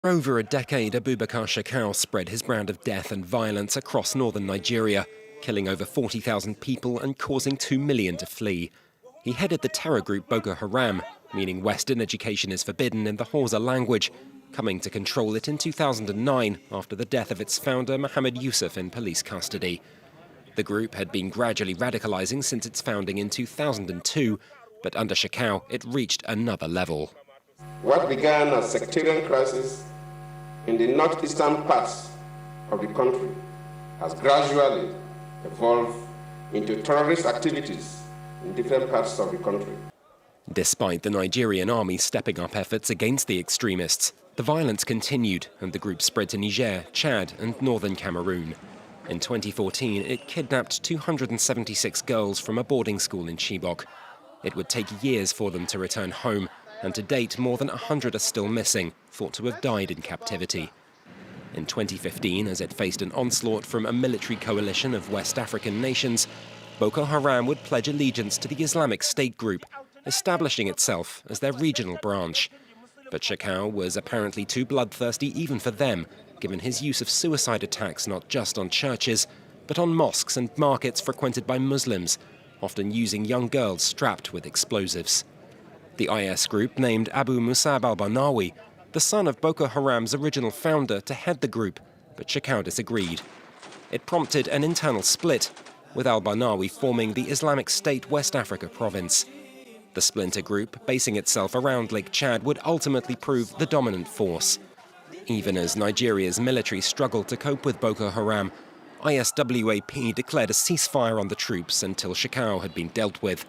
For over a decade, Abubakar Shekau spread his brand of death and violence across northern Nigeria, killing over 40,000 people and causing 2 million to flee. He headed the terror group Boko Haram, meaning Western education is forbidden in the Hausa language, coming to control it in 2009 after the death of its founder Mohammed Yusuf in police custody. The group had been gradually radicalizing since its founding in 2002, but under Shekau it reached another level. What began as sectarian crisis in the northeastern parts of the country has gradually evolved into terrorist activities in different parts of the country. Despite the Nigerian army stepping up efforts against the extremists, the violence continued and the group spread to Niger, Chad and northern Cameroon. In 2014, it kidnapped 276 girls from a boarding school in Chibok. It would take years for them to return home, and to date more than 100 are still missing, thought to have died in captivity. In 2015, as it faced an onslaught from a military coalition of West African nations, Boko Haram would pledge allegiance to the Islamic State group, establishing itself as their regional branch. But Shekau was apparently too bloodthirsty even for them, given his use of suicide attacks not just on churches, but on mosques and markets frequented by Muslims, often using young girls strapped with explosives. The IS group named Abu Musab al-Barnawi, the son of Boko Haram's original founder, to head the group, but Shekau disagreed. It prompted an internal split, with al-Barnawi forming the Islamic State West Africa province. The splinter group, basing itself around Lake Chad, would ultimately prove the dominant force. Even as Nigeria's military struggled to cope with Boko Haram, ISWAP declared a ceasefire on the troops until Shekau had been dealt with.